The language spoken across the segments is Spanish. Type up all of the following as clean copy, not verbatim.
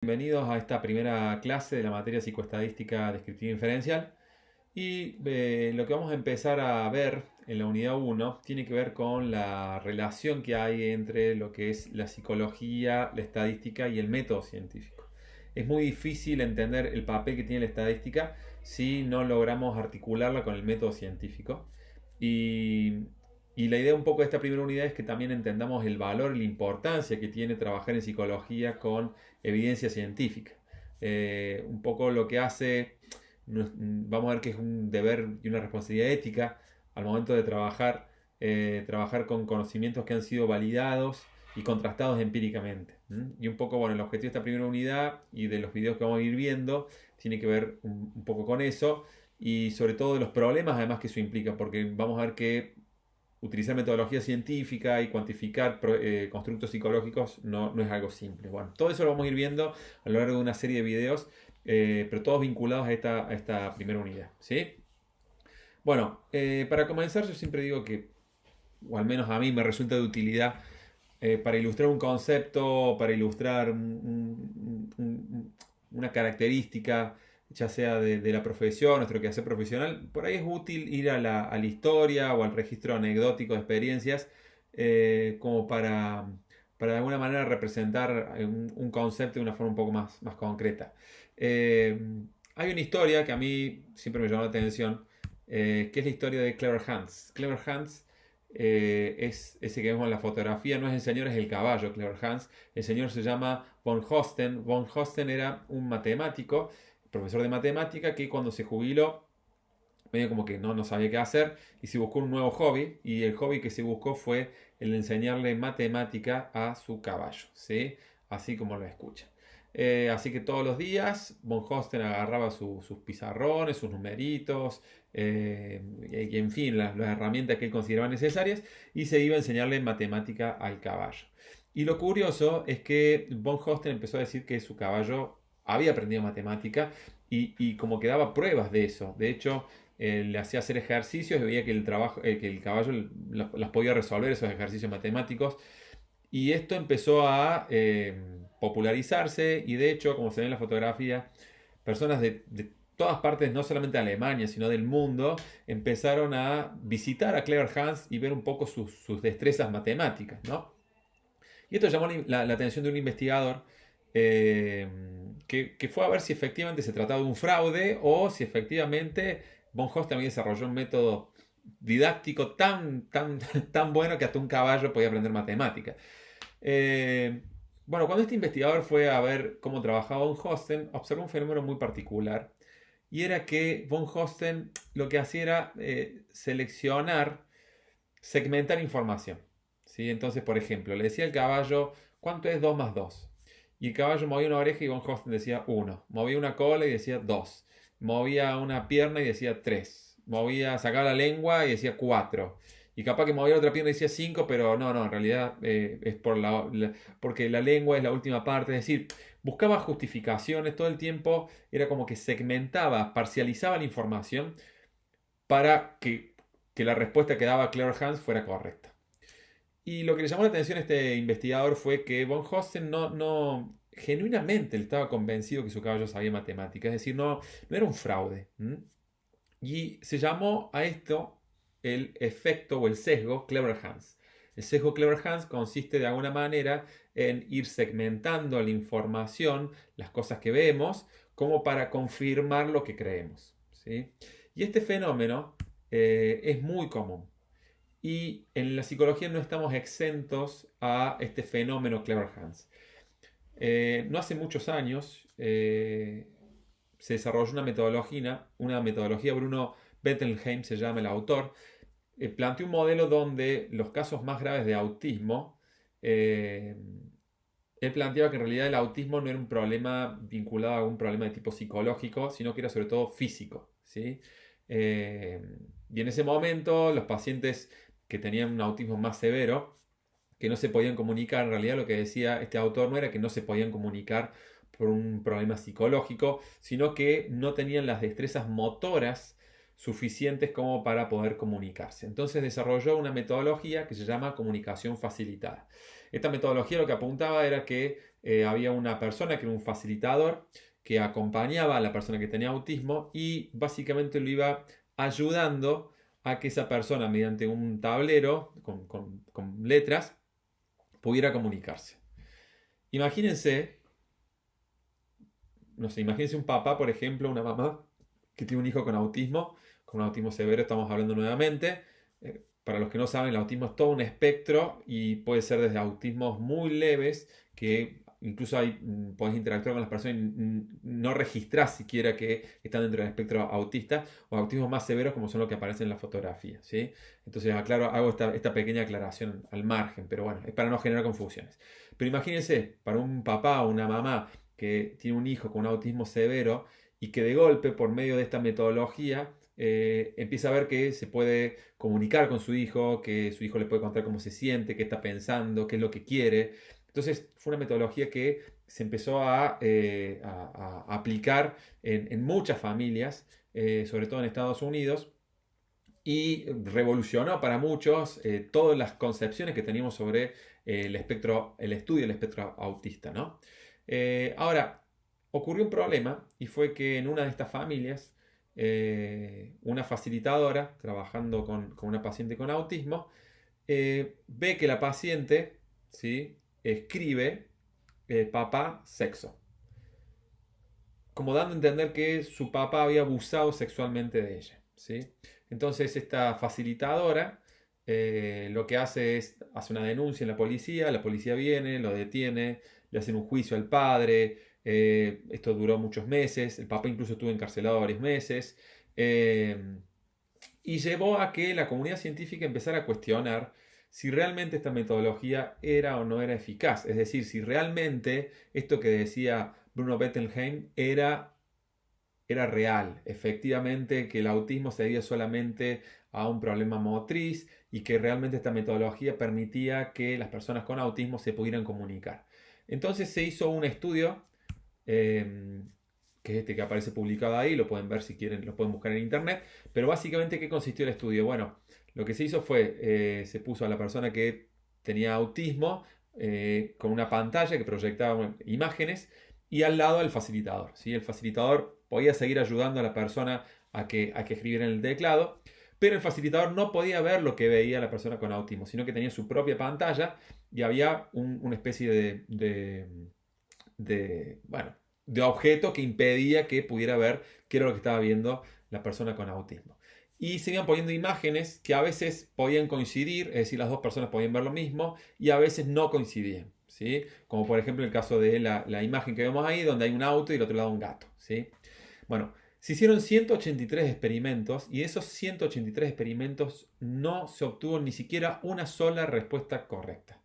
Bienvenidos a esta primera clase de la materia psicoestadística descriptiva inferencial y lo que vamos a empezar a ver en la unidad uno tiene que ver con la relación que hay entre lo que es la psicología, la estadística y el método científico. Es muy difícil entender el papel que tiene la estadística si no logramos articularla con el método científico y, y la idea un poco de esta primera unidad es que también entendamos el valor y la importancia que tiene trabajar en psicología con evidencia científica. Un poco lo que hace, vamos a ver que es un deber y una responsabilidad ética al momento de trabajar con conocimientos que han sido validados y contrastados empíricamente. Y un poco, bueno, el objetivo de esta primera unidad y de los videos que vamos a ir viendo tiene que ver un poco con eso y sobre todo de los problemas además que eso implica, porque vamos a ver que utilizar metodología científica y cuantificar constructos psicológicos no es algo simple. Bueno, todo eso lo vamos a ir viendo a lo largo de una serie de videos, pero todos vinculados a esta primera unidad. ¿Sí? Bueno, para comenzar yo siempre digo que, o al menos a mí me resulta de utilidad, para ilustrar un concepto, para ilustrar una característica, ya sea de la profesión, nuestro quehacer profesional, por ahí es útil ir a la historia o al registro anecdótico de experiencias como para de alguna manera representar un concepto de una forma un poco más concreta. Eh, Hay una historia que a mí siempre me llamó la atención, que es la historia de Clever Hans. Clever Hans es ese que vemos en la fotografía, no es el señor, es el caballo, Clever Hans. El señor se llama von Hosten. Von Hosten era un matemático, profesor de matemática, que cuando se jubiló, medio como que no sabía qué hacer y se buscó un nuevo hobby. Y el hobby que se buscó fue el enseñarle matemática a su caballo, ¿sí? Así como lo escucha. Así que todos los días Von Hosten agarraba sus pizarrones, sus numeritos, y en fin, las herramientas que él consideraba necesarias y se iba a enseñarle matemática al caballo. Y lo curioso es que Von Hosten empezó a decir que su caballo había aprendido matemática y como que daba pruebas de eso. De hecho, le hacía hacer ejercicios y veía que que el caballo las podía resolver esos ejercicios matemáticos. Y esto empezó a popularizarse y de hecho, como se ve en la fotografía, personas de todas partes, no solamente de Alemania, sino del mundo, empezaron a visitar a Clever Hans y ver un poco sus destrezas matemáticas, ¿no? Y esto llamó la atención de un investigador eh, que fue a ver si efectivamente se trataba de un fraude o si efectivamente Von Host también desarrolló un método didáctico tan bueno que hasta un caballo podía aprender matemáticas. Eh, bueno, cuando este investigador fue a ver cómo trabajaba Von Hosten, observó un fenómeno muy particular. Y era que Von Hosten lo que hacía era seleccionar, segmentar información. ¿Sí? Entonces, por ejemplo, le decía al caballo, ¿cuánto es 2 más 2? Y el caballo movía una oreja y Von Hosten decía 1. Movía una cola y decía 2. Movía una pierna y decía 3. Sacaba la lengua y decía 4. Y capaz que movía otra pierna y decía 5, pero no, en realidad es porque la lengua es la última parte. Es decir, buscaba justificaciones todo el tiempo, era como que segmentaba, parcializaba la información para que la respuesta que daba Clever Hans fuera correcta. Y lo que le llamó la atención a este investigador fue que Von Hosten genuinamente él estaba convencido que su caballo sabía matemáticas, es decir, no era un fraude. Y se llamó a esto el efecto o el sesgo Clever Hans. El sesgo Clever Hans consiste de alguna manera en ir segmentando la información, las cosas que vemos, como para confirmar lo que creemos. ¿Sí? Y este fenómeno es muy común. Y en la psicología no estamos exentos a este fenómeno Clever Hans. No hace muchos años se desarrolló una metodología, Bruno Bettelheim se llama el autor, planteó un modelo donde los casos más graves de autismo, eh, él planteaba que en realidad el autismo no era un problema vinculado a algún problema de tipo psicológico, sino que era sobre todo físico. ¿Sí? Eh, y en ese momento los pacientes que tenían un autismo más severo, que no se podían comunicar, en realidad lo que decía este autor no era que no se podían comunicar por un problema psicológico, sino que no tenían las destrezas motoras suficientes como para poder comunicarse. Entonces desarrolló una metodología que se llama comunicación facilitada. Esta metodología lo que apuntaba era que había una persona que era un facilitador que acompañaba a la persona que tenía autismo y básicamente lo iba ayudando a que esa persona, mediante un tablero con letras, pudiera comunicarse. Imagínense, no sé, imagínense un papá, por ejemplo, una mamá que tiene un hijo con autismo severo, estamos hablando nuevamente. Para los que no saben, el autismo es todo un espectro y puede ser desde autismos muy leves, que incluso podés interactuar con las personas y no registrás siquiera que están dentro del espectro autista, o autismos más severos como son los que aparecen en la fotografía, ¿sí? Entonces, aclaro, hago esta pequeña aclaración al margen, pero bueno, es para no generar confusiones. Pero imagínense, para un papá o una mamá que tiene un hijo con un autismo severo y que de golpe, por medio de esta metodología, empieza a ver que se puede comunicar con su hijo, que su hijo le puede contar cómo se siente, qué está pensando, qué es lo que quiere. Entonces fue una metodología que se empezó a aplicar en muchas familias, sobre todo en Estados Unidos, y revolucionó para muchos todas las concepciones que teníamos sobre el espectro, el estudio del espectro autista, ¿no? Ahora, ocurrió un problema y fue que en una de estas familias, una facilitadora trabajando con una paciente con autismo, ve que la paciente, ¿sí?, escribe papá sexo, como dando a entender que su papá había abusado sexualmente de ella, ¿sí? Entonces esta facilitadora lo que hace una denuncia en la policía viene, lo detiene, le hacen un juicio al padre, esto duró muchos meses, el papá incluso estuvo encarcelado varios meses, y llevó a que la comunidad científica empezara a cuestionar si realmente esta metodología era o no era eficaz, es decir, si realmente esto que decía Bruno Bettelheim era real, efectivamente que el autismo se debía solamente a un problema motriz y que realmente esta metodología permitía que las personas con autismo se pudieran comunicar. Entonces se hizo un estudio, que es este que aparece publicado ahí, lo pueden ver si quieren, lo pueden buscar en internet, pero básicamente ¿qué consistió el estudio? Bueno, lo que se hizo fue, se puso a la persona que tenía autismo con una pantalla que proyectaba imágenes y al lado el facilitador, ¿sí? El facilitador podía seguir ayudando a la persona a que escribiera en el teclado, pero el facilitador no podía ver lo que veía la persona con autismo, sino que tenía su propia pantalla y había una especie bueno, de objeto que impedía que pudiera ver qué era lo que estaba viendo la persona con autismo. Y se iban poniendo imágenes que a veces podían coincidir, es decir, las dos personas podían ver lo mismo y a veces no coincidían, ¿sí? Como por ejemplo el caso de la imagen que vemos ahí, donde hay un auto y del otro lado un gato, ¿sí? Bueno, se hicieron 183 experimentos y de esos 183 experimentos no se obtuvo ni siquiera una sola respuesta correcta,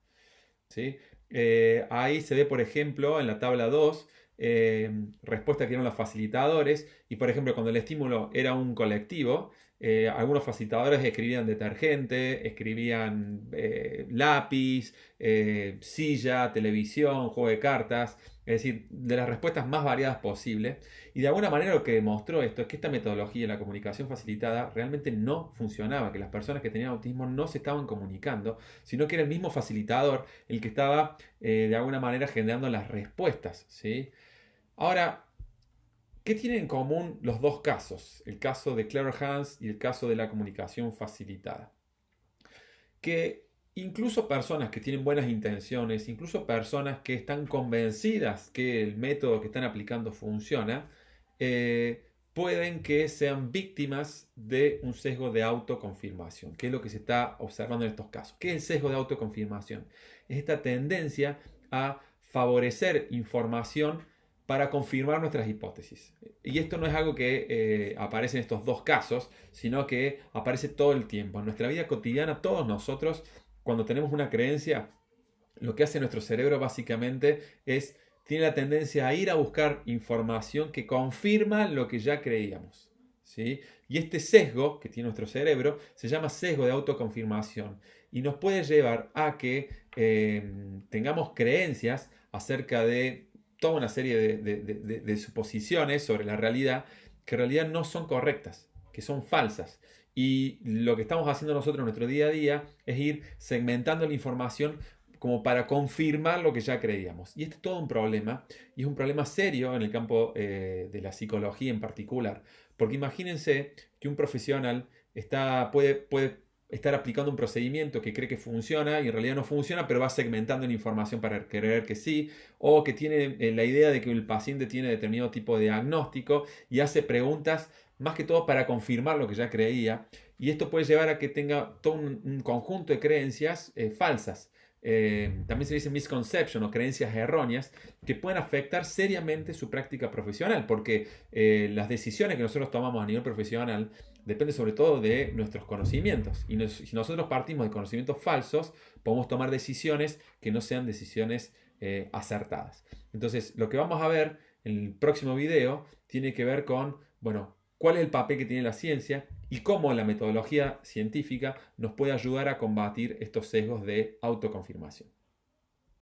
¿sí? Ahí se ve, por ejemplo, en la tabla 2, respuestas que dieron los facilitadores. Y, por ejemplo, cuando el estímulo era un colectivo, algunos facilitadores escribían detergente, escribían lápiz, silla, televisión, juego de cartas. Es decir, de las respuestas más variadas posibles. Y de alguna manera lo que demostró esto es que esta metodología de la comunicación facilitada realmente no funcionaba, que las personas que tenían autismo no se estaban comunicando, sino que era el mismo facilitador el que estaba de alguna manera generando las respuestas, ¿sí? Ahora, ¿qué tienen en común los dos casos? El caso de Claire Hans y el caso de la comunicación facilitada. Que incluso personas que tienen buenas intenciones, incluso personas que están convencidas que el método que están aplicando funciona, pueden que sean víctimas de un sesgo de autoconfirmación, que es lo que se está observando en estos casos. ¿Qué es el sesgo de autoconfirmación? Es esta tendencia a favorecer información para confirmar nuestras hipótesis. Y esto no es algo que aparece en estos dos casos, sino que aparece todo el tiempo. En nuestra vida cotidiana, todos nosotros, cuando tenemos una creencia, lo que hace nuestro cerebro básicamente tiene la tendencia a ir a buscar información que confirma lo que ya creíamos, ¿sí? Y este sesgo que tiene nuestro cerebro se llama sesgo de autoconfirmación y nos puede llevar a que tengamos creencias acerca de toda una serie de suposiciones sobre la realidad que en realidad no son correctas, que son falsas. Y lo que estamos haciendo nosotros en nuestro día a día es ir segmentando la información como para confirmar lo que ya creíamos. Y este es todo un problema, y es un problema serio en el campo de la psicología en particular, porque imagínense que un profesional puede estar aplicando un procedimiento que cree que funciona y en realidad no funciona, pero va segmentando la información para creer que sí, o que tiene la idea de que el paciente tiene determinado tipo de diagnóstico y hace preguntas más que todo para confirmar lo que ya creía, y esto puede llevar a que tenga todo un conjunto de creencias falsas. También se dice misconception o creencias erróneas que pueden afectar seriamente su práctica profesional, porque las decisiones que nosotros tomamos a nivel profesional dependen sobre todo de nuestros conocimientos. Y si nosotros partimos de conocimientos falsos, podemos tomar decisiones que no sean decisiones acertadas. Entonces, lo que vamos a ver en el próximo video tiene que ver con, bueno, cuál es el papel que tiene la ciencia y cómo la metodología científica nos puede ayudar a combatir estos sesgos de autoconfirmación.